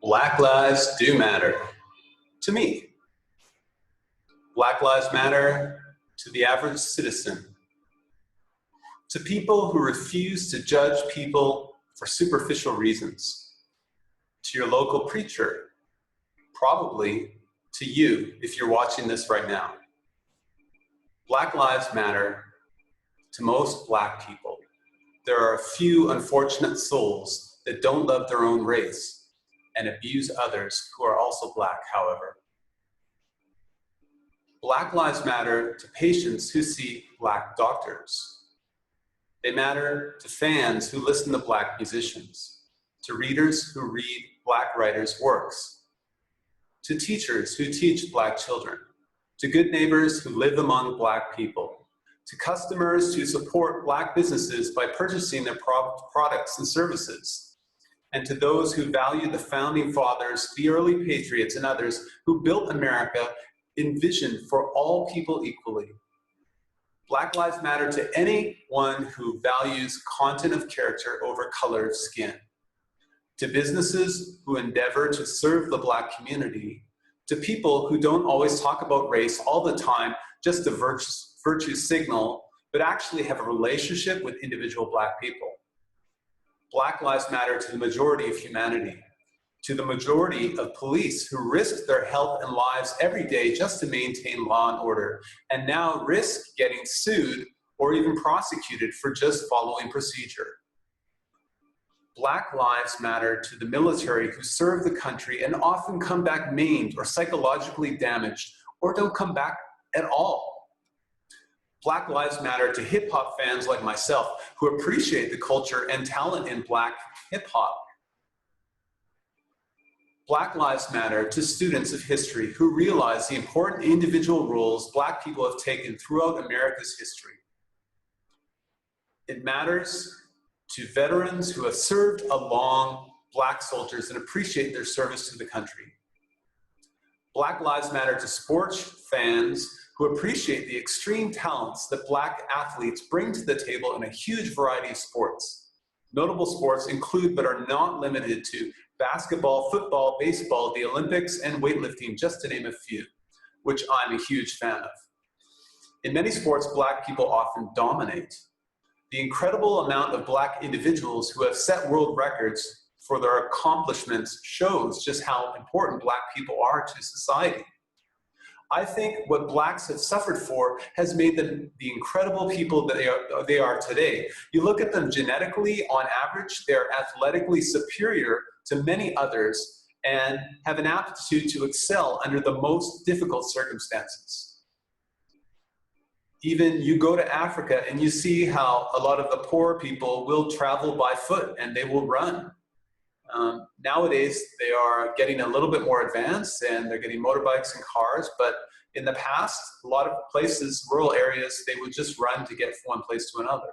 Black lives do matter. To me. Black lives matter to the average citizen. To people who refuse to judge people for superficial reasons. To your local preacher. Probably to you if you're watching this right now. Black lives matter to most Black people. There are a few unfortunate souls that don't love their own race and abuse others who are also Black, however. Black lives matter to patients who see Black doctors. They matter to fans who listen to Black musicians, to readers who read Black writers' works, to teachers who teach Black children, to good neighbors who live among Black people, to customers who support Black businesses by purchasing their products and services, and to those who value the founding fathers, the early patriots, and others who built America in vision for all people equally. Black lives matter to anyone who values content of character over color of skin, to businesses who endeavor to serve the Black community, to people who don't always talk about race all the time just to virtue signal, but actually have a relationship with individual Black people. Black lives matter to the majority of humanity, to the majority of police who risk their health and lives every day just to maintain law and order, and now risk getting sued or even prosecuted for just following procedure. Black lives matter to the military who serve the country and often come back maimed or psychologically damaged, or don't come back at all. Black lives matter to hip-hop fans like myself who appreciate the culture and talent in Black hip-hop. Black lives matter to students of history who realize the important individual roles Black people have taken throughout America's history. It matters to veterans who have served along Black soldiers and appreciate their service to the country. Black lives matter to sports fans who appreciate the extreme talents that Black athletes bring to the table in a huge variety of sports. Notable sports include, but are not limited to, basketball, football, baseball, the Olympics, and weightlifting, just to name a few, which I'm a huge fan of. In many sports, Black people often dominate. The incredible amount of Black individuals who have set world records for their accomplishments shows just how important Black people are to society. I think what Blacks have suffered for has made them the incredible people that they are today. You look at them genetically, on average, they're athletically superior to many others and have an aptitude to excel under the most difficult circumstances. Even you go to Africa and you see how a lot of the poor people will travel by foot and they will run. Nowadays, they are getting a little bit more advanced and they're getting motorbikes and cars, but in the past, a lot of places, rural areas, they would just run to get from one place to another.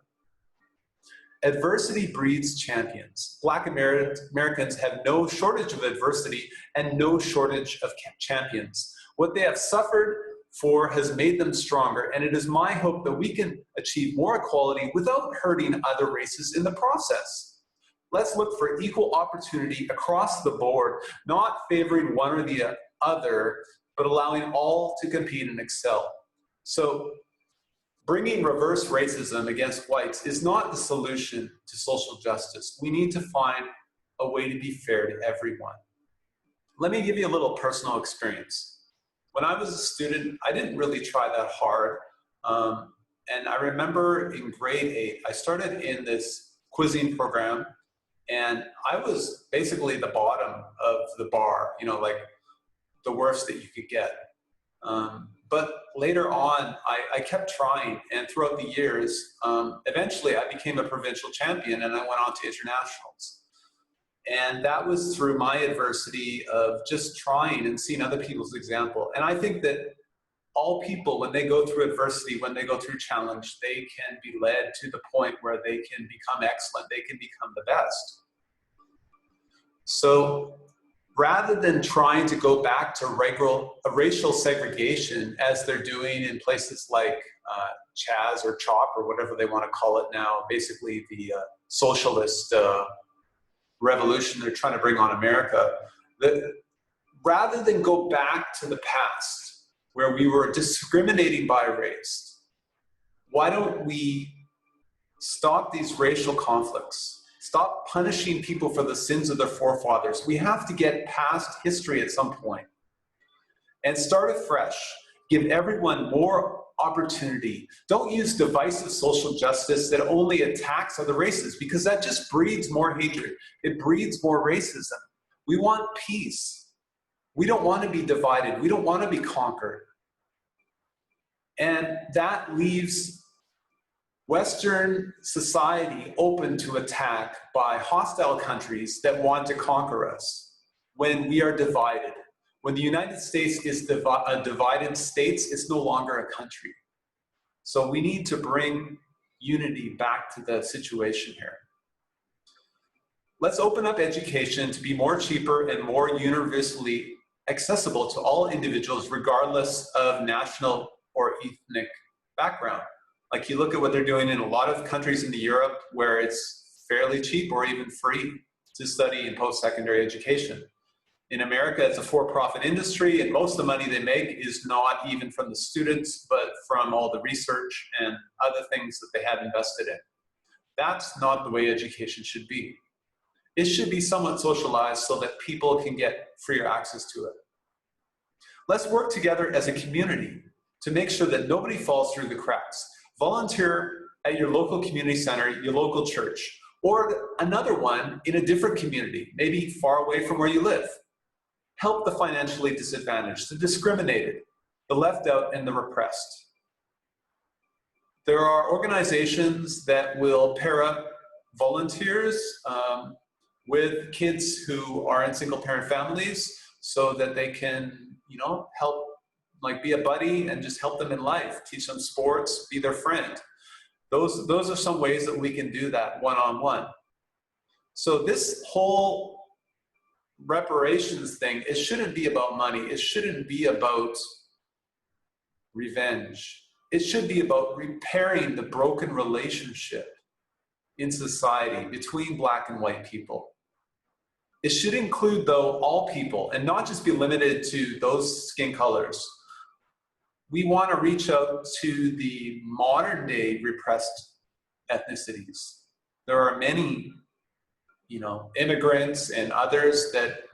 Adversity breeds champions. Black Americans have no shortage of adversity and no shortage of champions. What they have suffered for has made them stronger, and it is my hope that we can achieve more equality without hurting other races in the process. Let's look for equal opportunity across the board, not favoring one or the other, but allowing all to compete and excel. So bringing reverse racism against whites is not the solution to social justice. We need to find a way to be fair to everyone. Let me give you a little personal experience. When I was a student, I didn't really try that hard. And I remember in grade 8, I started in this quizzing program, and I was basically the bottom of the bar, you know, like the worst that you could get. But later on, I kept trying, and throughout the years, eventually I became a provincial champion and I went on to internationals. And that was through my adversity of just trying and seeing other people's example. And I think that all people, when they go through adversity, when they go through challenge, they can be led to the point where they can become excellent, they can become the best. So rather than trying to go back to racial segregation as they're doing in places like Chaz or CHOP or whatever they want to call it now, basically the socialist revolution they're trying to bring on America, Rather than go back to the past where we were discriminating by race, why don't we stop these racial conflicts? Stop punishing people for the sins of their forefathers. We have to get past history at some point and start afresh. Give everyone more opportunity. Don't use divisive social justice that only attacks other races, because that just breeds more hatred. It breeds more racism. We want peace. We don't want to be divided. We don't want to be conquered. And that leaves Western society open to attack by hostile countries that want to conquer us when we are divided. When the United States is a divided state, it's no longer a country. So we need to bring unity back to the situation here. Let's open up education to be more cheaper and more universally accessible to all individuals, regardless of national or ethnic background. Like, you look at what they're doing in a lot of countries in Europe where it's fairly cheap or even free to study in post-secondary education. In America, it's a for-profit industry, and most of the money they make is not even from the students, but from all the research and other things that they have invested in. That's not the way education should be. It should be somewhat socialized so that people can get freer access to it. Let's work together as a community to make sure that nobody falls through the cracks. Volunteer at your local community center, your local church, or another one in a different community, maybe far away from where you live. Help the financially disadvantaged, the discriminated, the left out, and the repressed. There are organizations that will pair up volunteers with kids who are in single-parent families so that they can, help, like, be a buddy and just help them in life, teach them sports, be their friend. Those are some ways that we can do that one-on-one. So this whole reparations thing, it shouldn't be about money. It shouldn't be about revenge. It should be about repairing the broken relationship in society between Black and white people. It should include, though, all people and not just be limited to those skin colors. We want to reach out to the modern day repressed ethnicities. There are many, immigrants and others that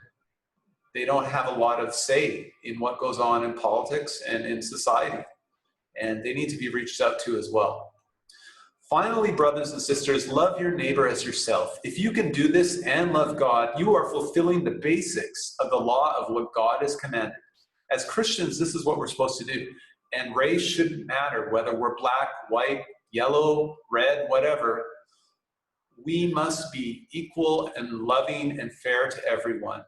they don't have a lot of say in what goes on in politics and in society, and they need to be reached out to as well. Finally, brothers and sisters, love your neighbor as yourself. If you can do this and love God, you are fulfilling the basics of the law of what God has commanded. As Christians, this is what we're supposed to do. And race shouldn't matter, whether we're black, white, yellow, red, whatever. We must be equal and loving and fair to everyone,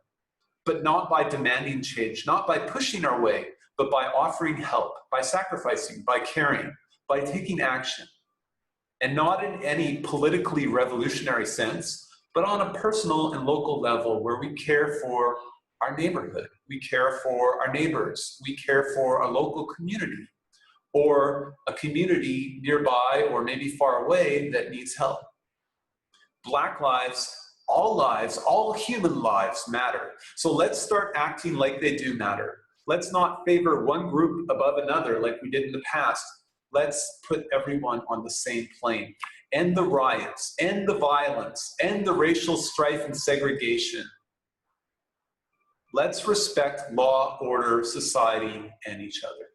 but not by demanding change, not by pushing our way, but by offering help, by sacrificing, by caring, by taking action. And not in any politically revolutionary sense, but on a personal and local level where we care for our neighborhood, we care for our neighbors, we care for a local community, or a community nearby or maybe far away that needs help. Black lives, all human lives matter. So let's start acting like they do matter. Let's not favor one group above another like we did in the past. Let's put everyone on the same plane. End the riots, end the violence, end the racial strife and segregation. Let's respect law, order, society, and each other.